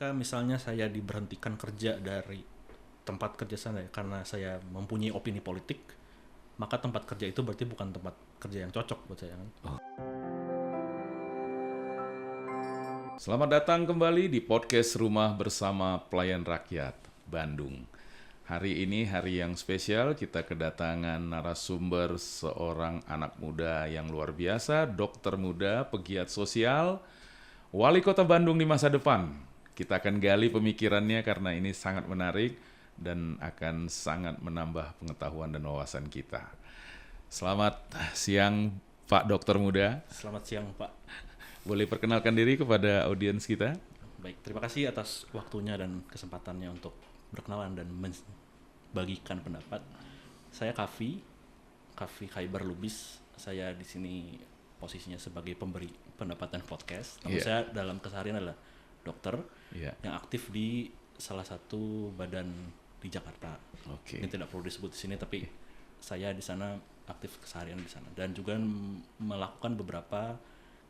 ketika misalnya saya diberhentikan kerja dari tempat kerja saya karena saya mempunyai opini politik, maka tempat kerja itu berarti bukan tempat kerja yang cocok buat saya kan. Selamat datang kembali di podcast Rumah Bersama Pelayan Rakyat, Bandung. Hari ini hari yang spesial, kita kedatangan narasumber seorang anak muda yang luar biasa, dokter muda, pegiat sosial, Wali Kota Bandung di masa depan. Kita akan gali pemikirannya karena ini sangat menarik dan akan sangat menambah pengetahuan dan wawasan kita. Selamat siang Pak Dokter Muda. Selamat siang Pak. Boleh perkenalkan diri kepada audiens kita? Baik, terima kasih atas waktunya dan kesempatannya untuk berkenalan dan membagikan pendapat. Saya Kavi Khaibar Lubis. Saya di sini posisinya sebagai pemberi pendapat dan podcast. Namun saya dalam keseharian adalah dokter yang aktif di salah satu badan di Jakarta. Ini tidak perlu disebut di sini, tapi saya di sana aktif keseharian di sana dan juga melakukan beberapa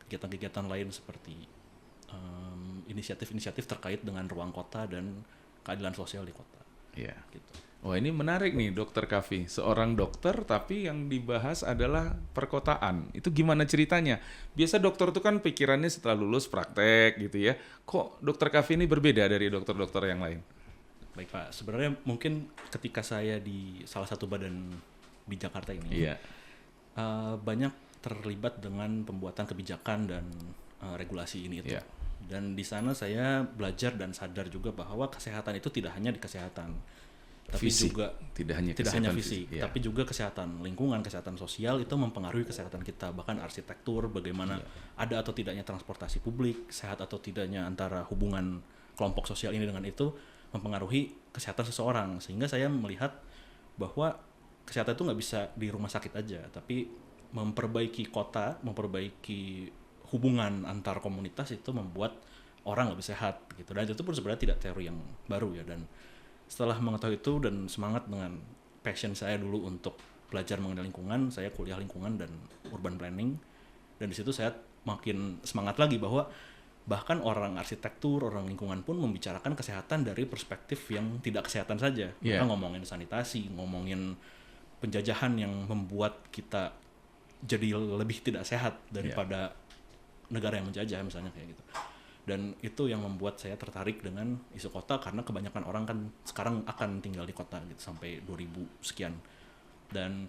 kegiatan-kegiatan lain seperti inisiatif-inisiatif terkait dengan ruang kota dan keadilan sosial di kota. Iya. Gitu. Wah, ini menarik nih Dokter Kavi, seorang dokter tapi yang dibahas adalah perkotaan. Itu gimana ceritanya? Biasa dokter itu kan pikirannya setelah lulus praktek gitu ya. Kok Dokter Kavi ini berbeda dari dokter-dokter yang lain? Baik Pak, sebenarnya mungkin ketika saya di salah satu badan di Jakarta ini, banyak terlibat dengan pembuatan kebijakan dan regulasi ini itu. Dan di sana saya belajar dan sadar juga bahwa kesehatan itu tidak hanya di kesehatan, tapi fisik, juga tidak hanya fisik, tapi juga kesehatan lingkungan, kesehatan sosial itu mempengaruhi kesehatan kita. Bahkan arsitektur, bagaimana ada atau tidaknya transportasi publik, sehat atau tidaknya antara hubungan kelompok sosial ini dengan itu mempengaruhi kesehatan seseorang. Sehingga saya melihat bahwa kesehatan itu nggak bisa di rumah sakit aja, tapi memperbaiki kota, memperbaiki hubungan antar komunitas itu membuat orang lebih sehat gitu. Dan itu pun sebenarnya tidak teori yang baru ya. Dan setelah mengetahui itu dan semangat dengan passion saya dulu untuk belajar mengenai lingkungan, saya kuliah lingkungan dan urban planning. Dan di situ saya makin semangat lagi bahwa bahkan orang arsitektur, orang lingkungan pun membicarakan kesehatan dari perspektif yang tidak kesehatan saja. Mereka ngomongin sanitasi, ngomongin penjajahan yang membuat kita jadi lebih tidak sehat daripada negara yang menjajah misalnya kayak gitu. Dan itu yang membuat saya tertarik dengan isu kota karena kebanyakan orang kan sekarang akan tinggal di kota gitu sampai 2000 sekian. Dan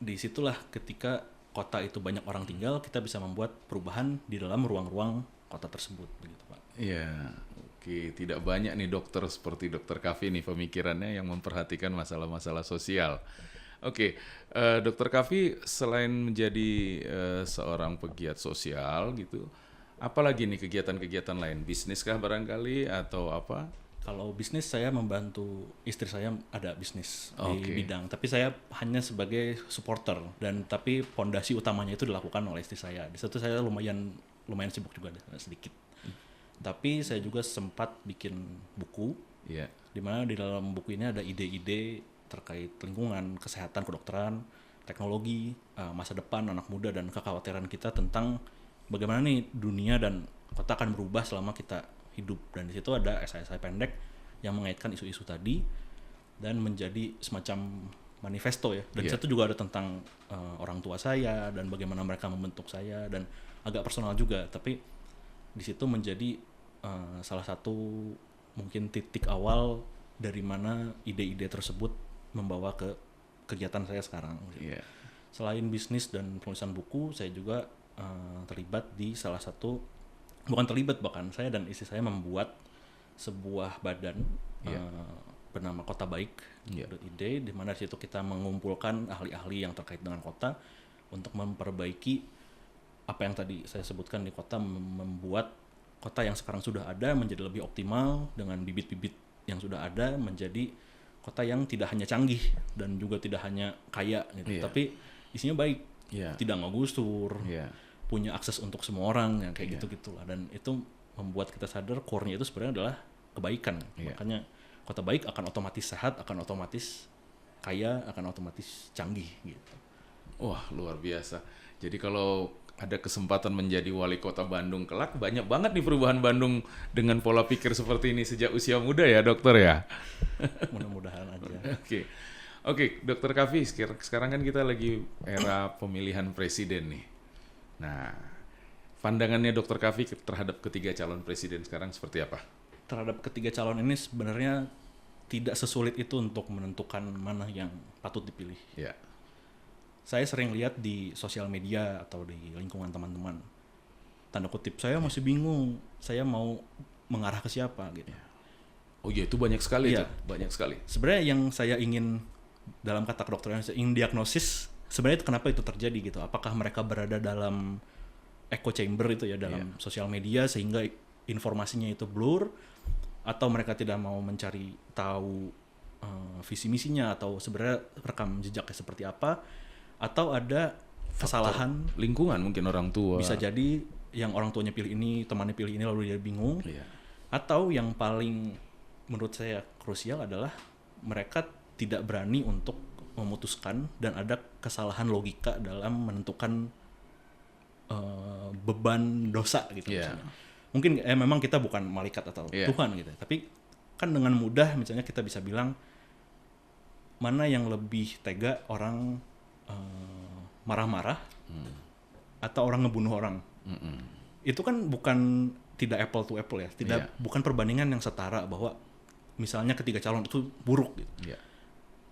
disitulah ketika kota itu banyak orang tinggal, kita bisa membuat perubahan di dalam ruang-ruang kota tersebut begitu Pak. Iya, oke. Tidak banyak nih dokter seperti Dokter Kavi nih pemikirannya yang memperhatikan masalah-masalah sosial. Oke, Dokter Kavi selain menjadi seorang pegiat sosial gitu, apalagi nih kegiatan-kegiatan lain? Bisniskah barangkali atau apa? Kalau bisnis saya membantu istri saya ada bisnis di bidang, tapi saya hanya sebagai supporter dan tapi fondasi utamanya itu dilakukan oleh istri saya. Di situ saya lumayan sibuk juga sedikit. Tapi saya juga sempat bikin buku, di mana di dalam buku ini ada ide-ide terkait lingkungan, kesehatan, kedokteran, teknologi, masa depan anak muda dan kekhawatiran kita tentang bagaimana nih dunia dan kota akan berubah selama kita hidup. Dan di situ ada esai-esai pendek yang mengaitkan isu-isu tadi dan menjadi semacam manifesto ya. Dan di situ juga ada tentang orang tua saya dan bagaimana mereka membentuk saya dan agak personal juga. Tapi di situ menjadi salah satu mungkin titik awal dari mana ide-ide tersebut membawa ke kegiatan saya sekarang. Selain bisnis dan penulisan buku, saya juga terlibat di salah satu, bukan terlibat bahkan, saya dan istri saya membuat sebuah badan bernama Kota Baik .id, di mana di situ kita mengumpulkan ahli-ahli yang terkait dengan kota untuk memperbaiki apa yang tadi saya sebutkan di kota, membuat kota yang sekarang sudah ada menjadi lebih optimal dengan bibit-bibit yang sudah ada menjadi kota yang tidak hanya canggih dan juga tidak hanya kaya gitu, tapi isinya baik, tidak ngegusur, punya akses untuk semua orang yang kayak gitu-gitulah. Dan itu membuat kita sadar core-nya itu sebenarnya adalah kebaikan. Makanya kota baik akan otomatis sehat, akan otomatis kaya, akan otomatis canggih gitu. Wah, luar biasa. Jadi kalau ada kesempatan menjadi wali kota Bandung kelak, banyak banget nih perubahan Bandung dengan pola pikir seperti ini sejak usia muda ya dokter ya. Mudah-mudahan aja. Oke, Dokter Kavi, sekarang kan kita lagi era pemilihan presiden nih. Nah, pandangannya Dokter Kavi terhadap ketiga calon presiden sekarang seperti apa? Terhadap ketiga calon ini sebenarnya tidak sesulit itu untuk menentukan mana yang patut dipilih. Ya. Saya sering lihat di sosial media atau di lingkungan teman-teman, tanda kutip, saya masih bingung, saya mau mengarah ke siapa gitu. Oh iya, itu banyak sekali Iya. tuh, banyak sekali. Sebenarnya yang saya ingin, dalam kata kedokteran, saya ingin diagnosis sebenarnya itu kenapa itu terjadi gitu. Apakah mereka berada dalam echo chamber itu ya, dalam sosial media sehingga informasinya itu blur, atau mereka tidak mau mencari tahu visi misinya atau sebenarnya rekam jejaknya seperti apa, atau ada kesalahan Lingkungan mungkin orang tua. bisa jadi yang orang tuanya pilih ini, temannya pilih ini, lalu dia bingung. Iya. Atau yang paling menurut saya krusial adalah mereka tidak berani untuk memutuskan dan ada kesalahan logika dalam menentukan beban dosa gitu misalnya. Mungkin memang kita bukan malaikat atau Tuhan gitu, tapi kan dengan mudah misalnya kita bisa bilang mana yang lebih tega, orang marah-marah atau orang ngebunuh orang. Itu kan bukan tidak apple to apple ya, bukan perbandingan yang setara bahwa misalnya ketiga calon itu buruk gitu.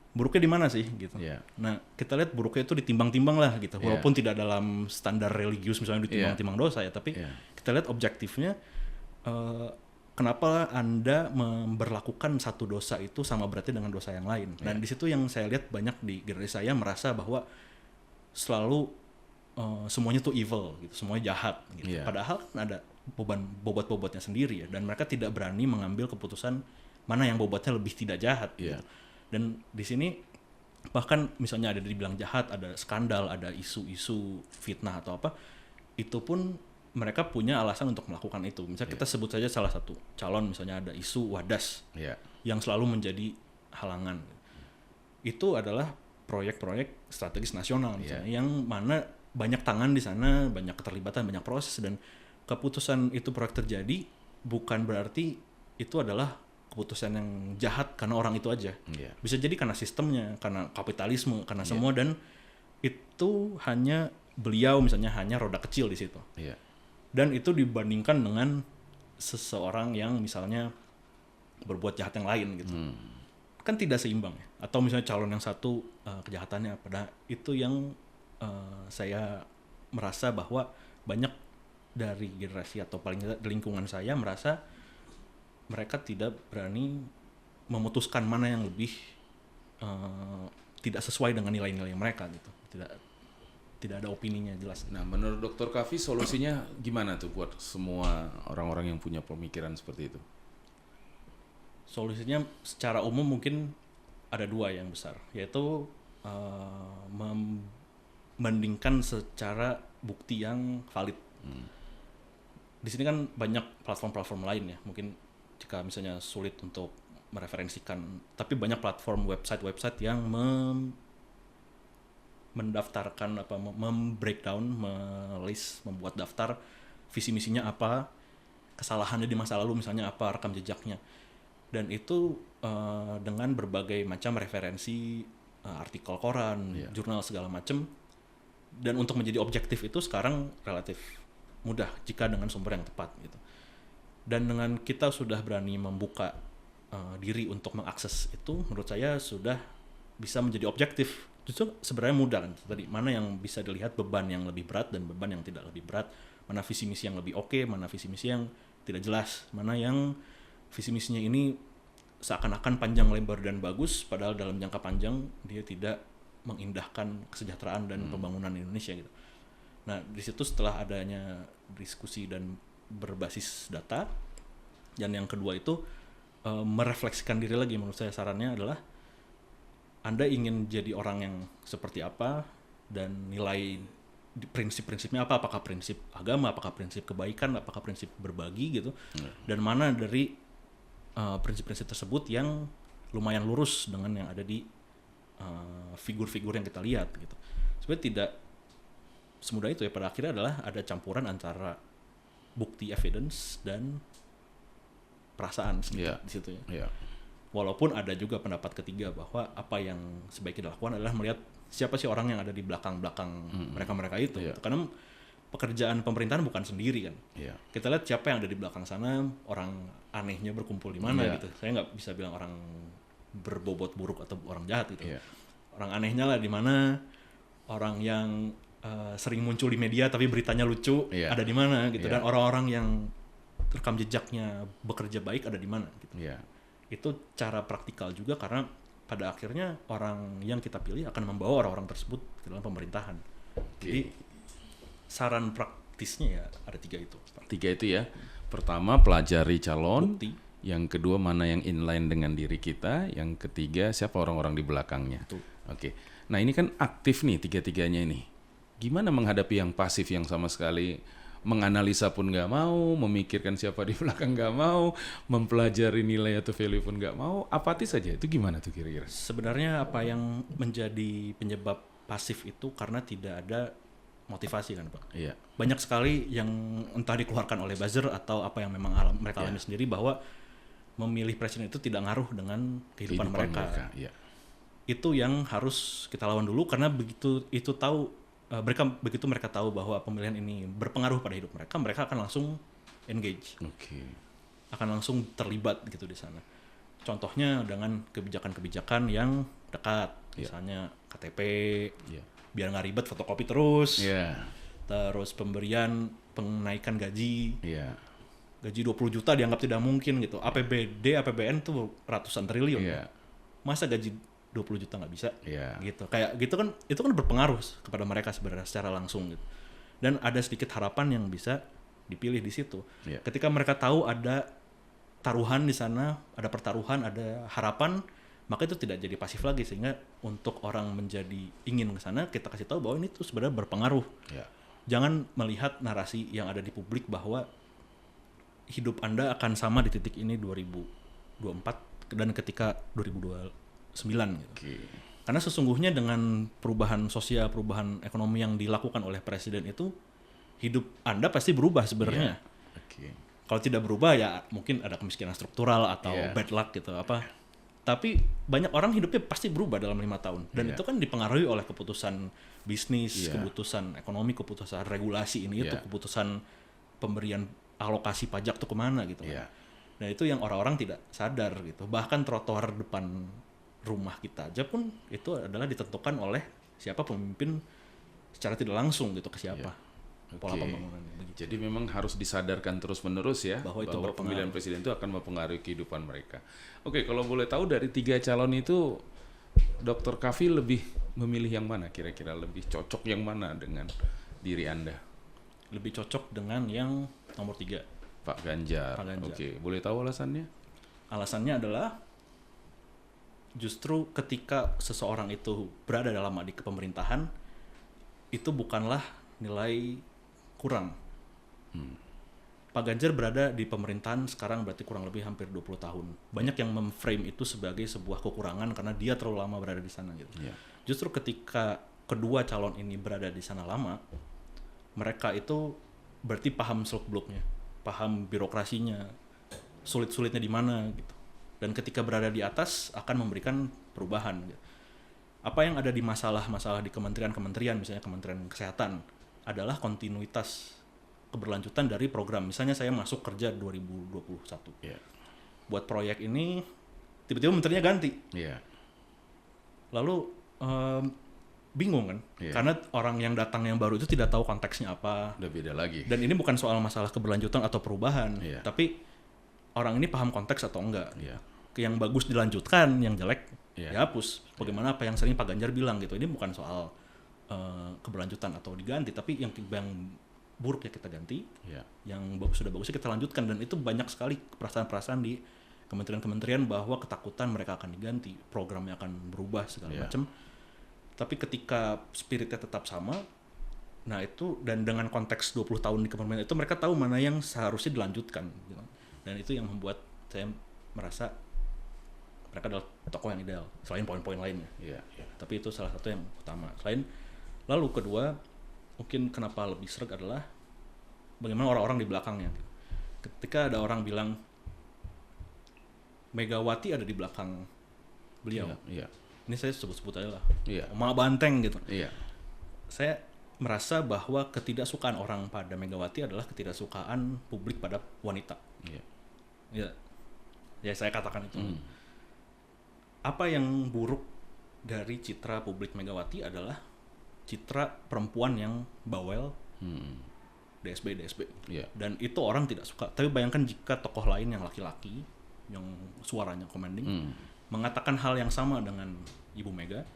Buruknya di mana sih gitu. Nah, kita lihat buruknya itu ditimbang-timbang lah gitu. Walaupun tidak dalam standar religius misalnya ditimbang-timbang dosa ya, tapi kita lihat objektifnya kenapa Anda memberlakukan satu dosa itu sama beratnya dengan dosa yang lain. Dan di situ yang saya lihat banyak di generasi saya merasa bahwa selalu semuanya tuh evil gitu, semuanya jahat gitu. Padahal kan ada bobot-bobotnya sendiri ya, dan mereka tidak berani mengambil keputusan mana yang bobotnya lebih tidak jahat gitu. Dan di sini bahkan misalnya ada dibilang jahat, ada skandal, ada isu-isu fitnah atau apa, itu pun mereka punya alasan untuk melakukan itu. Misalnya kita sebut saja salah satu calon, misalnya ada isu wadas yang selalu menjadi halangan. Itu adalah proyek-proyek strategis nasional misalnya, yang mana banyak tangan di sana, banyak keterlibatan, banyak proses, dan keputusan itu proyek terjadi bukan berarti itu adalah keputusan yang jahat karena orang itu aja. Bisa jadi karena sistemnya, karena kapitalisme, karena semua, dan itu hanya beliau misalnya hanya roda kecil di situ. Dan itu dibandingkan dengan seseorang yang misalnya berbuat jahat yang lain gitu. Kan tidak seimbang ya. Atau misalnya calon yang satu kejahatannya pada itu yang saya merasa bahwa banyak dari generasi atau paling tidak di lingkungan saya merasa mereka tidak berani memutuskan mana yang lebih tidak sesuai dengan nilai-nilai mereka gitu. Tidak ada opininya jelas. Nah, menurut Dr. Kavi solusinya gimana tuh buat semua orang-orang yang punya pemikiran seperti itu? Solusinya secara umum mungkin ada dua yang besar, yaitu membandingkan secara bukti yang valid. Di sini kan banyak platform-platform lain ya, mungkin jika misalnya sulit untuk mereferensikan, tapi banyak platform website yang mendaftarkan apa, membreakdown, melist, membuat daftar visi misinya apa, kesalahannya di masa lalu misalnya apa, rekam jejaknya, dan itu dengan berbagai macam referensi, artikel koran, jurnal segala macam. Dan untuk menjadi objektif itu sekarang relatif mudah jika dengan sumber yang tepat gitu. Dan dengan kita sudah berani membuka diri untuk mengakses itu, menurut saya sudah bisa menjadi objektif. Justru sebenarnya mudah kan tadi, mana yang bisa dilihat beban yang lebih berat dan beban yang tidak lebih berat, mana visi misi yang lebih oke, mana visi misi yang tidak jelas, mana yang visi misinya ini seakan-akan panjang lebar dan bagus padahal dalam jangka panjang dia tidak mengindahkan kesejahteraan dan pembangunan Indonesia gitu. Nah, di situ setelah adanya diskusi dan berbasis data, dan yang kedua itu merefleksikan diri lagi. Menurut saya sarannya adalah Anda ingin jadi orang yang seperti apa, dan nilai prinsip-prinsipnya apa, apakah prinsip agama, apakah prinsip kebaikan, apakah prinsip berbagi gitu, dan mana dari prinsip-prinsip tersebut yang lumayan lurus dengan yang ada di figur-figur yang kita lihat gitu. Sebenarnya semudah itu ya, pada akhirnya adalah ada campuran antara bukti evidence dan perasaan sedikit di situ ya. Walaupun ada juga pendapat ketiga bahwa apa yang sebaiknya dilakukan adalah melihat siapa sih orang yang ada di belakang-belakang mereka-mereka itu. Karena pekerjaan pemerintahan bukan sendiri kan. Kita lihat siapa yang ada di belakang sana, orang anehnya berkumpul di mana gitu. Saya nggak bisa bilang orang berbobot buruk atau orang jahat gitu. Orang anehnya lah di mana, orang yang sering muncul di media tapi beritanya lucu ada di mana gitu, dan orang-orang yang rekam jejaknya bekerja baik ada di mana gitu. Itu cara praktikal juga, karena pada akhirnya orang yang kita pilih akan membawa orang-orang tersebut ke dalam pemerintahan. Jadi saran praktisnya ya ada 3 itu. 3 itu ya. Pertama, pelajari calon. Bukti. Yang kedua, mana yang inline dengan diri kita. Yang ketiga, siapa orang-orang di belakangnya. Oke. Nah, ini kan aktif nih 3-3-nya ini. Gimana menghadapi yang pasif, yang sama sekali menganalisa pun nggak mau, memikirkan siapa di belakang nggak mau, mempelajari nilai atau value pun nggak mau, apatis saja. Itu gimana tuh kira-kira? Sebenarnya apa yang menjadi penyebab pasif itu karena tidak ada motivasi kan Pak. Banyak sekali yang entah dikeluarkan oleh buzzer atau apa yang memang mereka alami sendiri, bahwa memilih presiden itu tidak ngaruh dengan kehidupan mereka. Itu yang harus kita lawan dulu, karena begitu mereka tahu bahwa pemilihan ini berpengaruh pada hidup mereka, mereka akan langsung engage. Akan langsung terlibat gitu di sana. Contohnya dengan kebijakan-kebijakan yang dekat, misalnya KTP, biar nggak ribet fotokopi terus, terus penaikan gaji, gaji 20 juta dianggap tidak mungkin gitu, APBD, APBN tuh ratusan triliun, masa gaji 20 juta nggak bisa, gitu, kayak gitu kan, itu kan berpengaruh kepada mereka sebenarnya secara langsung gitu, dan ada sedikit harapan yang bisa dipilih di situ, ketika mereka tahu ada taruhan di sana, ada pertaruhan, ada harapan, maka itu tidak jadi pasif lagi, sehingga untuk orang menjadi ingin ke sana, kita kasih tahu bahwa ini tuh sebenarnya berpengaruh. Jangan melihat narasi yang ada di publik bahwa hidup Anda akan sama di titik ini 2024 dan ketika 2029 gitu. Karena sesungguhnya dengan perubahan sosial, perubahan ekonomi yang dilakukan oleh presiden itu, hidup Anda pasti berubah sebenarnya. Kalau tidak berubah ya mungkin ada kemiskinan struktural atau bad luck gitu apa. Tapi banyak orang hidupnya pasti berubah dalam 5 tahun. Dan itu kan dipengaruhi oleh keputusan bisnis, keputusan ekonomi, keputusan regulasi ini, itu keputusan pemberian alokasi pajak tuh kemana gitu. Nah itu yang orang-orang tidak sadar gitu. Bahkan trotoar depan rumah kita aja pun itu adalah ditentukan oleh siapa pemimpin secara tidak langsung gitu, ke siapa. Pola pembangunan. Jadi memang harus disadarkan terus-menerus ya bahwa pemilihan presiden itu akan mempengaruhi kehidupan mereka. Oke, kalau boleh tahu dari 3 calon itu, Dr. Kavi lebih memilih yang mana kira-kira, lebih cocok yang mana dengan diri Anda? Lebih cocok dengan yang nomor 3, Pak Ganjar. Oke, boleh tahu alasannya? Alasannya adalah justru ketika seseorang itu berada dalam di kepemerintahan, itu bukanlah nilai kurang. Pak Ganjar berada di pemerintahan sekarang berarti kurang lebih hampir 20 tahun. Banyak yang memframe itu sebagai sebuah kekurangan karena dia terlalu lama berada di sana gitu. Justru ketika kedua calon ini berada di sana lama, mereka itu berarti paham seluk-beluknya, paham birokrasinya, sulit-sulitnya di mana gitu. Dan ketika berada di atas akan memberikan perubahan gitu. Apa yang ada di masalah-masalah di kementerian-kementerian, misalnya Kementerian Kesehatan, adalah kontinuitas keberlanjutan dari program. Misalnya saya masuk kerja 2021. Buat proyek ini, tiba-tiba menterinya ganti. Lalu bingung kan? Karena orang yang datang yang baru itu tidak tahu konteksnya apa. Udah beda lagi. Dan ini bukan soal masalah keberlanjutan atau perubahan, tapi orang ini paham konteks atau enggak. Yang bagus dilanjutkan, yang jelek dihapus. Bagaimana apa yang sering Pak Ganjar bilang gitu. Ini bukan soal keberlanjutan atau diganti, tapi yang buruk ya kita ganti, yang sudah bagusnya kita lanjutkan. Dan itu banyak sekali perasaan-perasaan di kementerian-kementerian bahwa ketakutan mereka akan diganti, programnya akan berubah segala macam. Tapi ketika spiritnya tetap sama, nah itu, dan dengan konteks 20 tahun di kepemimpinan itu, mereka tahu mana yang seharusnya dilanjutkan gitu. Dan itu yang membuat saya merasa mereka adalah tokoh yang ideal selain poin-poin lainnya. Tapi itu salah satu yang utama. Lalu kedua, mungkin kenapa lebih sreg adalah bagaimana orang-orang di belakangnya. Ketika ada orang bilang Megawati ada di belakang beliau, ini saya sebut-sebut aja lah, Oma Banteng gitu. Saya merasa bahwa ketidaksukaan orang pada Megawati adalah ketidaksukaan publik pada wanita. Ya saya katakan itu. Apa yang buruk dari citra publik Megawati adalah citra perempuan yang bawel, DSB. Dan itu orang tidak suka. Tapi bayangkan jika tokoh lain yang laki-laki, yang suaranya commanding, mengatakan hal yang sama dengan Ibu Mega,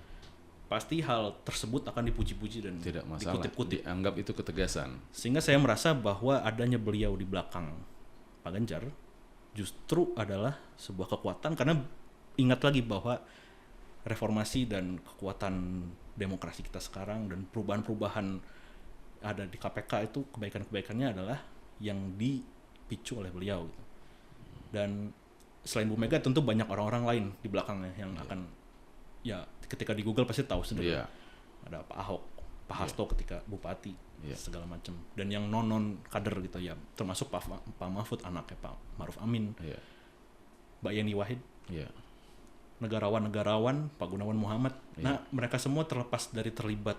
pasti hal tersebut akan dipuji-puji dan tidak masalah, dikutip-kutip. Dianggap itu ketegasan. Sehingga saya merasa bahwa adanya beliau di belakang Pak Ganjar justru adalah sebuah kekuatan, karena ingat lagi bahwa reformasi dan kekuatan demokrasi kita sekarang dan perubahan-perubahan ada di KPK itu kebaikan-kebaikannya adalah yang dipicu oleh beliau gitu. Dan selain Bu Mega tentu banyak orang-orang lain di belakangnya yang akan, ya ketika di Google pasti tahu sendiri. Ada Pak Ahok, Pak Hasto ketika bupati, segala macam. Dan yang non kader gitu ya, termasuk Pak Mahfud anaknya Pak Maruf Amin, Mbak Yeni Wahid, negarawan Pak Gunawan Muhammad. Nah mereka semua terlepas dari terlibat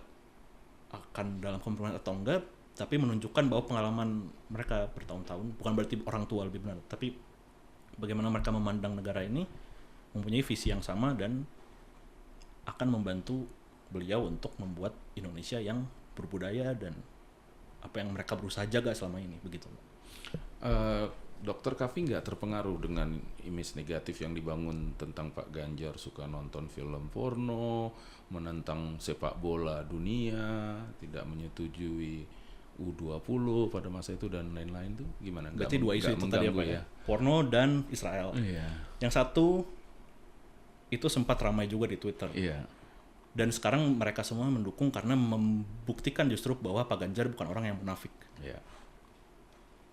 akan dalam kompromi atau enggak, tapi menunjukkan bahwa pengalaman mereka bertahun-tahun, bukan berarti orang tua lebih benar, tapi bagaimana mereka memandang negara ini, mempunyai visi yang sama dan akan membantu beliau untuk membuat Indonesia yang berbudaya dan apa yang mereka berusaha jaga selama ini, begitu. Dokter Kavi nggak terpengaruh dengan image negatif yang dibangun tentang Pak Ganjar suka nonton film porno, menentang sepak bola dunia, tidak menyetujui U20 pada masa itu dan lain-lain tuh gimana? Berarti dua isu itu tadi apa ya? Porno dan Israel. Yang satu itu sempat ramai juga di Twitter. Dan sekarang mereka semua mendukung karena membuktikan justru bahwa Pak Ganjar bukan orang yang munafik.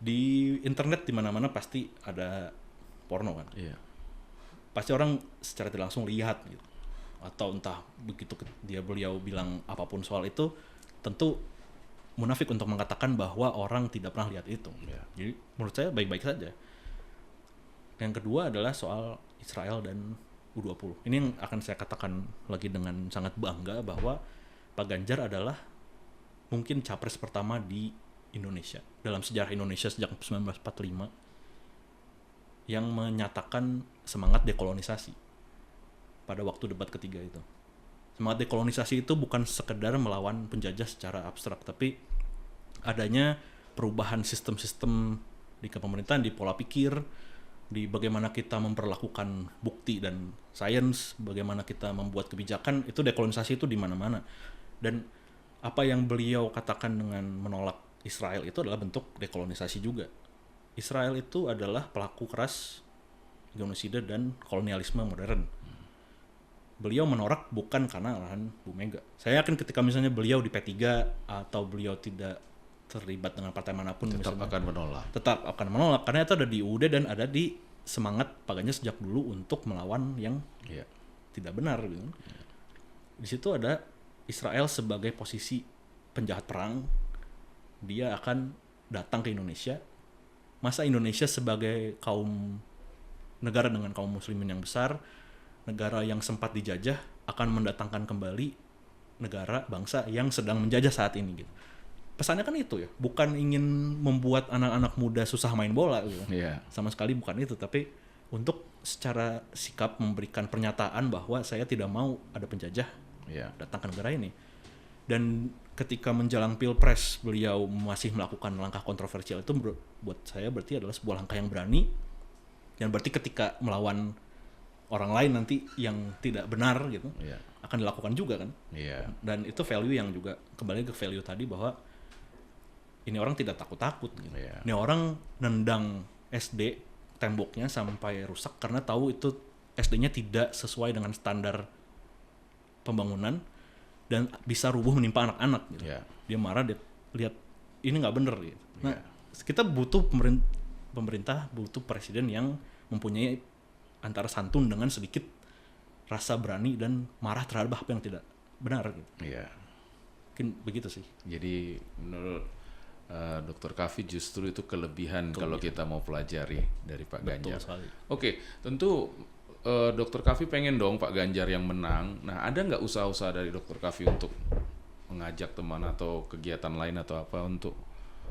Di internet di mana-mana pasti ada porno kan. Pasti orang secara tidak langsung lihat gitu. Atau entah begitu beliau bilang apapun soal itu, tentu munafik untuk mengatakan bahwa orang tidak pernah lihat itu. Jadi menurut saya baik-baik saja. Yang kedua adalah soal Israel dan U20. Ini yang akan saya katakan lagi dengan sangat bangga bahwa Pak Ganjar adalah mungkin capres pertama di Indonesia dalam sejarah Indonesia sejak 1945 yang menyatakan semangat dekolonisasi pada waktu debat ketiga itu. Semangat dekolonisasi itu bukan sekedar melawan penjajah secara abstrak, tapi adanya perubahan sistem-sistem di kepemerintahan, di pola pikir, di bagaimana kita memperlakukan bukti dan sains, bagaimana kita membuat kebijakan, itu dekolonisasi itu di mana-mana. Dan apa yang beliau katakan dengan menolak Israel itu adalah bentuk dekolonisasi juga. Israel itu adalah pelaku keras genosida dan kolonialisme modern. Beliau menolak bukan karena arahan Bu Mega. Saya yakin ketika misalnya beliau di P3 atau beliau tidak terlibat dengan partai manapun, tetap akan menolak. Tetap akan menolak karena itu ada di UUD dan ada di semangat Pak Ganjar sejak dulu untuk melawan yang tidak benar gitu. Di situ ada Israel sebagai posisi penjahat perang. Dia akan datang ke Indonesia. Masa Indonesia sebagai negara dengan kaum muslimin yang besar, negara yang sempat dijajah, akan mendatangkan kembali negara bangsa yang sedang menjajah saat ini gitu. Pesannya kan itu ya, bukan ingin membuat anak-anak muda susah main bola gitu. Sama sekali bukan itu, tapi untuk secara sikap memberikan pernyataan bahwa saya tidak mau ada penjajah datang ke negara ini. Dan ketika menjelang Pilpres beliau masih melakukan langkah kontroversial itu buat saya berarti adalah sebuah langkah yang berani, dan berarti ketika melawan orang lain nanti yang tidak benar gitu akan dilakukan juga kan. Dan itu value yang juga kembali ke value tadi bahwa ini orang tidak takut-takut gitu. Ini orang nendang SD temboknya sampai rusak karena tahu itu SD-nya tidak sesuai dengan standar pembangunan dan bisa rubuh menimpa anak-anak gitu. Dia marah, dia lihat ini nggak bener gitu. Nah, kita butuh pemerintah butuh presiden yang mempunyai antara santun dengan sedikit rasa berani dan marah terhadap apa yang tidak benar gitu. Mungkin begitu sih. Jadi menurut Dr. Kavi justru itu kelebihan kalau kita mau pelajari dari Pak Ganjar. Betul sekali. Oke, tentu Dr. Kavi pengen dong Pak Ganjar yang menang. Nah, ada nggak usaha-usaha dari Dr. Kavi untuk mengajak teman atau kegiatan lain atau apa untuk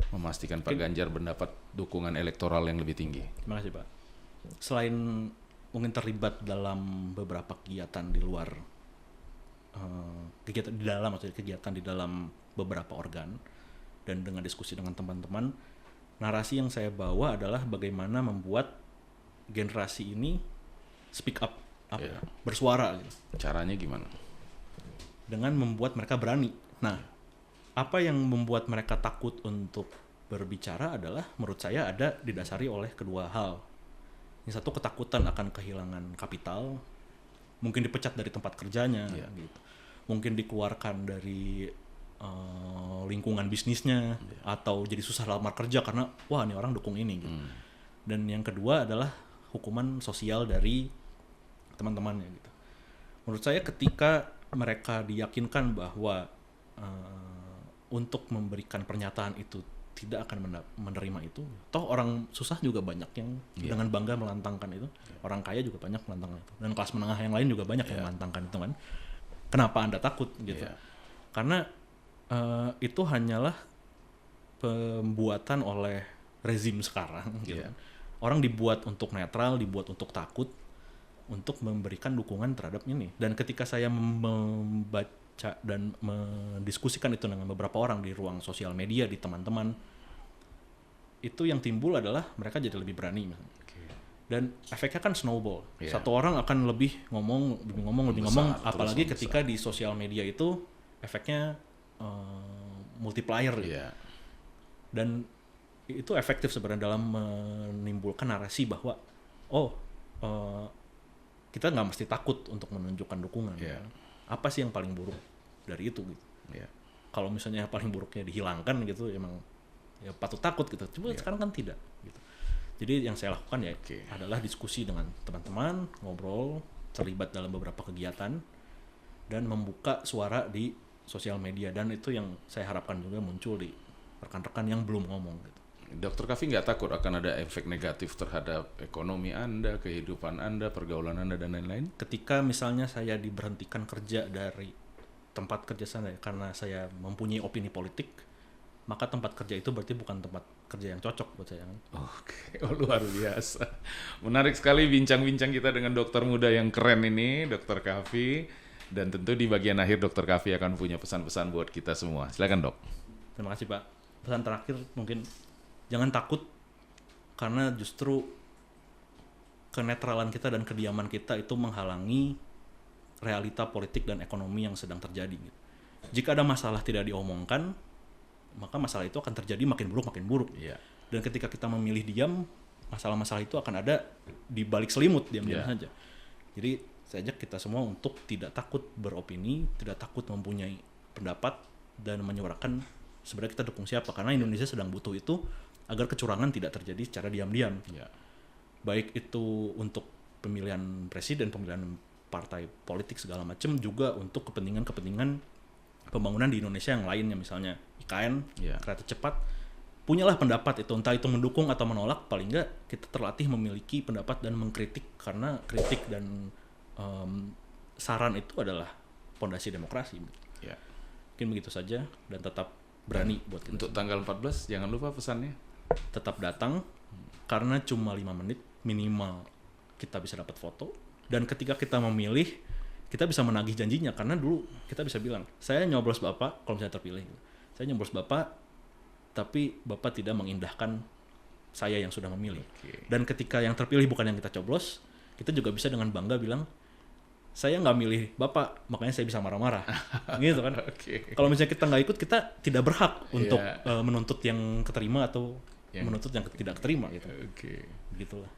memastikan Pak Ganjar mendapat dukungan elektoral yang lebih tinggi? Terima kasih Pak. Selain mungkin terlibat dalam beberapa kegiatan di luar kegiatan di dalam, maksudnya kegiatan di dalam beberapa organ, dan dengan diskusi dengan teman-teman, narasi yang saya bawa adalah bagaimana membuat generasi ini speak up, bersuara gitu. Caranya gimana? Dengan membuat mereka berani. Nah, apa yang membuat mereka takut untuk berbicara adalah menurut saya ada didasari oleh kedua hal. Yang satu, ketakutan akan kehilangan kapital, mungkin dipecat dari tempat kerjanya, gitu. Mungkin dikeluarkan dari lingkungan bisnisnya, atau jadi susah lamar kerja karena wah ini orang dukung ini gitu. Dan yang kedua adalah hukuman sosial dari teman-temannya gitu. Menurut saya ketika mereka diyakinkan bahwa untuk memberikan pernyataan itu tidak akan menerima itu, toh orang susah juga banyak yang dengan bangga melantangkan itu, orang kaya juga banyak melantangkan itu, dan kelas menengah yang lain juga banyak yang melantangkan itu kan. Kenapa Anda takut gitu? Karena itu hanyalah pembuatan oleh rezim sekarang gitu. Orang dibuat untuk netral, dibuat untuk takut, untuk memberikan dukungan terhadap ini. Dan ketika saya membaca dan mendiskusikan itu dengan beberapa orang di ruang sosial media, di teman-teman, itu yang timbul adalah mereka jadi lebih berani. Dan efeknya kan snowball. Satu orang akan lebih ngomong, apalagi ketika di sosial media itu efeknya multiplier gitu. Dan itu efektif sebenarnya dalam menimbulkan narasi bahwa kita nggak mesti takut untuk menunjukkan dukungan. Apa sih yang paling buruk dari itu gitu? Kalau misalnya yang paling buruknya dihilangkan gitu, emang ya patut takut gitu. Cuma sekarang kan tidak gitu. Jadi yang saya lakukan adalah diskusi dengan teman-teman, ngobrol, terlibat dalam beberapa kegiatan, dan membuka suara di sosial media. Dan itu yang saya harapkan juga muncul di rekan-rekan yang belum ngomong gitu. Dr. Kavi nggak takut akan ada efek negatif terhadap ekonomi Anda, kehidupan Anda, pergaulan Anda, dan lain-lain? Ketika misalnya saya diberhentikan kerja dari tempat kerja saya karena saya mempunyai opini politik, maka tempat kerja itu berarti bukan tempat kerja yang cocok buat saya. Oke, luar biasa. Menarik sekali bincang-bincang kita dengan dokter muda yang keren ini, Dr. Kavi. Dan tentu di bagian akhir Dr. Kavi akan punya pesan-pesan buat kita semua. Silakan, Dok. Terima kasih, Pak. Pesan terakhir mungkin, jangan takut, karena justru kenetralan kita dan kediaman kita itu menghalangi realita politik dan ekonomi yang sedang terjadi. Jika ada masalah tidak diomongkan, maka masalah itu akan terjadi makin buruk. Dan ketika kita memilih diam, masalah-masalah itu akan ada di balik selimut, diam-diam saja. Jadi saya ajak kita semua untuk tidak takut beropini, tidak takut mempunyai pendapat, dan menyuarakan sebenarnya kita dukung siapa, karena Indonesia sedang butuh itu agar kecurangan tidak terjadi secara diam-diam. Baik itu untuk pemilihan presiden, pemilihan partai politik segala macam, juga untuk kepentingan-kepentingan pembangunan di Indonesia yang lainnya, misalnya IKN, kereta cepat. Punyalah pendapat itu, entah itu mendukung atau menolak, paling enggak kita terlatih memiliki pendapat dan mengkritik, karena kritik dan saran itu adalah pondasi demokrasi. Mungkin begitu saja, dan tetap berani buat kita. Untuk tanggal 14 jangan lupa pesannya. Tetap datang, karena cuma 5 menit minimal kita bisa dapat foto, dan ketika kita memilih kita bisa menagih janjinya, karena dulu kita bisa bilang, saya nyoblos Bapak kalau misalnya terpilih, saya nyoblos Bapak, tapi Bapak tidak mengindahkan saya yang sudah memilih. Dan ketika yang terpilih bukan yang kita coblos, kita juga bisa dengan bangga bilang, saya nggak milih Bapak, makanya saya bisa marah-marah. Gitu kan. Kalau misalnya kita nggak ikut, kita tidak berhak untuk menuntut yang keterima atau menuntut yang tidak keterima gitu. Begitulah.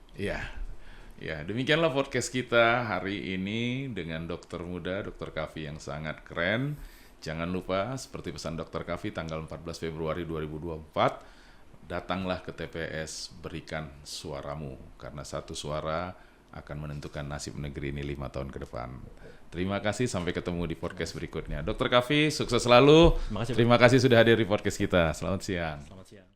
Ya, demikianlah podcast kita hari ini dengan dokter muda, Dr. Kavi yang sangat keren. Jangan lupa, seperti pesan Dr. Kavi, tanggal 14 Februari 2024, datanglah ke TPS, berikan suaramu, karena satu suara akan menentukan nasib negeri ini 5 tahun ke depan. Terima kasih, sampai ketemu di podcast berikutnya. Dr. Kavi, sukses selalu. Terima kasih. Terima kasih sudah hadir di podcast kita. Selamat siang. Selamat siang.